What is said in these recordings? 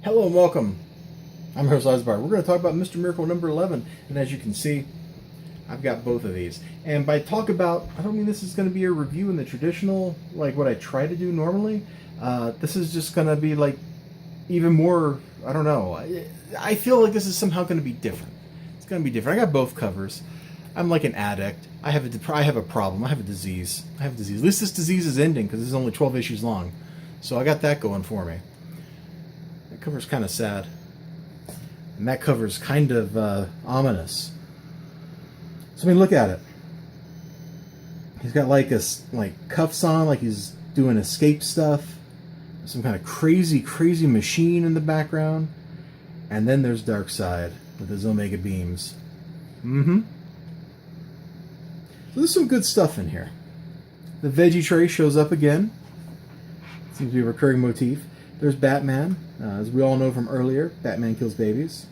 Hello and welcome. I'm Elizibar. We're going to talk about Mr. Miracle number 11, and as you can see, I've got both of these. And by talk about, I don't mean this is going to be a review in the traditional, like what I try to do normally. This is just going to be like even more, I don't know. I feel like this is somehow going to be different. It's going to be different. I got both covers. I'm like an addict. I have a problem. I have a disease. At least this disease is ending because this is only 12 issues long. So I got that going for me. That cover's kind of sad. And that cover's kind of ominous. So I mean, look at it. He's got like cuffs on, like he's doing escape stuff. Some kind of crazy machine in the background. And then there's Darkseid with his Omega beams. So there's some good stuff in here. The veggie tray shows up again. Seems to be a recurring motif. There's Batman. As we all know from earlier, Batman kills babies.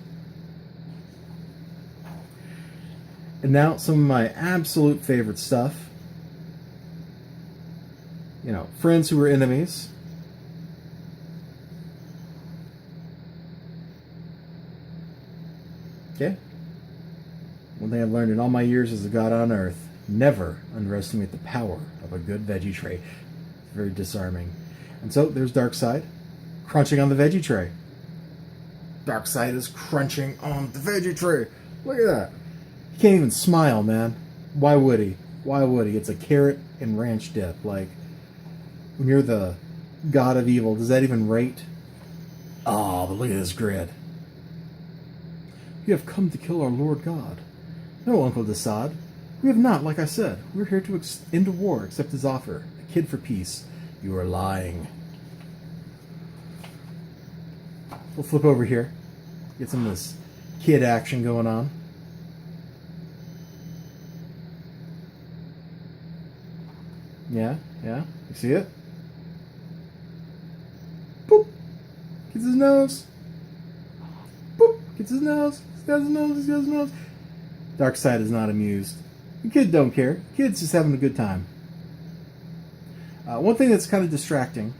And now some of my absolute favorite stuff. You know, friends who were enemies. Okay? One thing I've learned in all my years as a god on Earth, never underestimate the power of a good veggie tray. It's very disarming. And so there's Darkseid crunching on the veggie tray. Darkseid is crunching on the veggie tray. Look at that. He can't even smile, man. Why would he? Why would he? It's a carrot and ranch dip. Like, when you're the god of evil, does that even rate? Oh, but look at this grid. We have come to kill our Lord God. No, Uncle Desaad. We have not, like I said. We're here to end a war, accept his offer. A kid for peace. You are lying. We'll flip over here. Get some of this kid action going on. Yeah. You see it? Boop! Gets his nose. Boop! Gets his nose. He's got his nose. Darkseid is not amused. The kid don't care. The kid's just having a good time. One thing that's kind of distracting,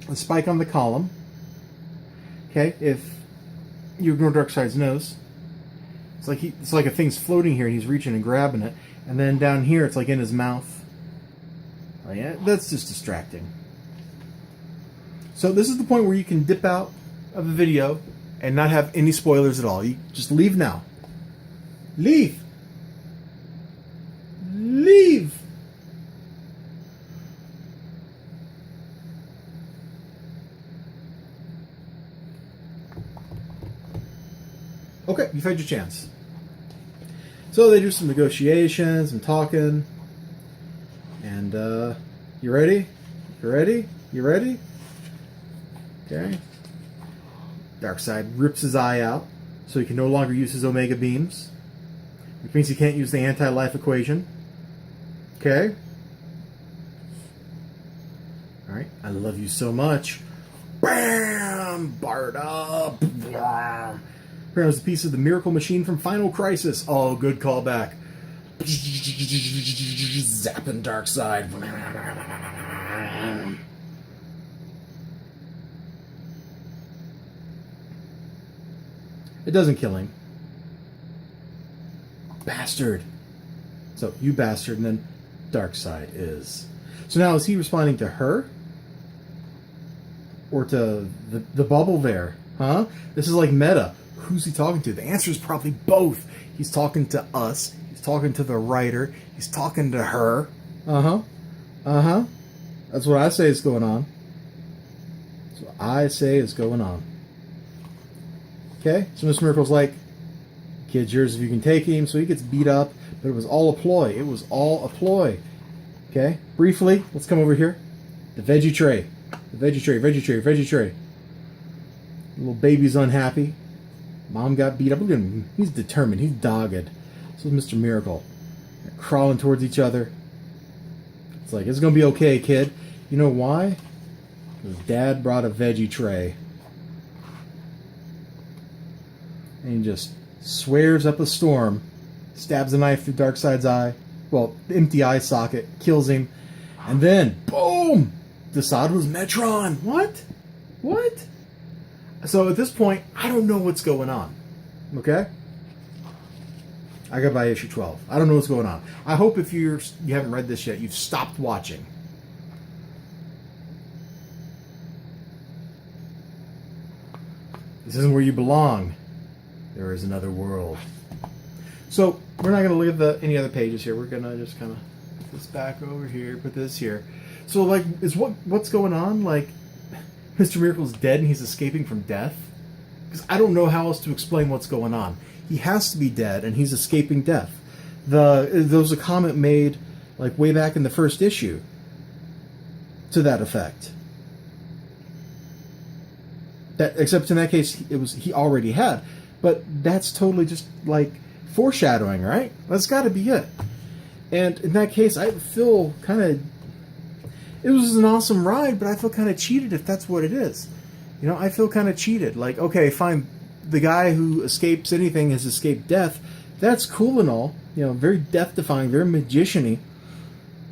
the spike on the column. Okay, if you ignore Darkseid's nose, it's like a thing's floating here and he's reaching and grabbing it, and then down here it's like in his mouth. Yeah, that's just distracting. So this is the point where you can dip out of the video and not have any spoilers at all. You just leave now. Leave. Okay, you've had your chance. So they do some negotiations and talking. And, you ready? You ready? Okay. Darkseid rips his eye out so he can no longer use his Omega beams. Which means he can't use the anti-life equation. Okay? Alright, I love you so much. Bam! Barda! Bam! Here was a piece of the miracle machine from Final Crisis. Oh, good callback. Zapping Darkseid. It doesn't kill him. Bastard. So, you bastard, and then Darkseid is. So now, is he responding to her? Or to the bubble there? Huh? This is like meta. Who's he talking to? The answer is probably both. He's talking to us. He's talking to the writer. He's talking to her. That's what I say is going on. Okay? So Mr. Miracle's like, kid's yours if you can take him. So he gets beat up. But it was all a ploy. Okay? Briefly, let's come over here. The veggie tray. Veggie tray. Little baby's unhappy. Mom got beat up. Look at him. He's determined. He's dogged. So is Mr. Miracle. They're crawling towards each other. It's like, it's going to be okay, kid. You know why? Because Dad brought a veggie tray. And he just swears up a storm. Stabs a knife through Darkseid's eye. Well, empty eye socket. Kills him. And then, boom! Desaad was Metron. What? So at this point, I don't know what's going on. Okay? I gotta buy issue 12. I don't know what's going on. I hope if you haven't read this yet, you've stopped watching. This isn't where you belong. There is another world. So we're not gonna look at any other pages here. We're gonna just kind of put this back over here, put this here. So like, what's going on? Like, Mr. Miracle's dead and he's escaping from death? Because I don't know how else to explain what's going on. He has to be dead and he's escaping death. There was a comment made like way back in the first issue to that effect. Except in that case, he already had. But that's totally just like foreshadowing, right? That's got to be it. And in that case, I feel kind of... It was an awesome ride, but I feel kind of cheated if that's what it is. You know, I feel kind of cheated. Like, okay, fine, the guy who escapes anything has escaped death. That's cool and all. You know, very death-defying, very magician-y.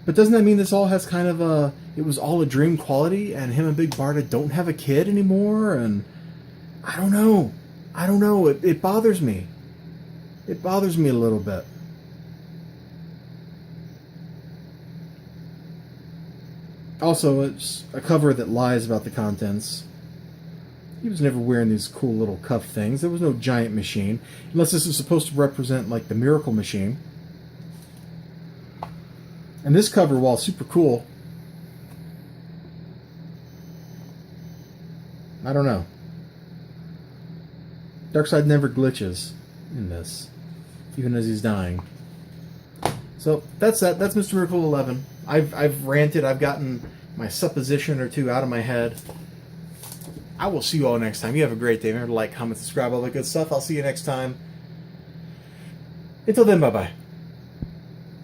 But doesn't that mean this all has kind of a... It was all a dream quality, and him and Big Barda don't have a kid anymore, and... I don't know. I don't know. It bothers me. It bothers me a little bit. Also, it's a cover that lies about the contents. He was never wearing these cool little cuff things. There was no giant machine. Unless this is supposed to represent, like, the Miracle Machine. And this cover, while super cool... I don't know. Darkseid never glitches in this. Even as he's dying. So, that's that. That's Mr. Miracle 11. I've ranted. I've gotten my supposition or two out of my head. I will see you all next time. You have a great day. Remember to like, comment, subscribe, all that good stuff. I'll see you next time. Until then, bye-bye.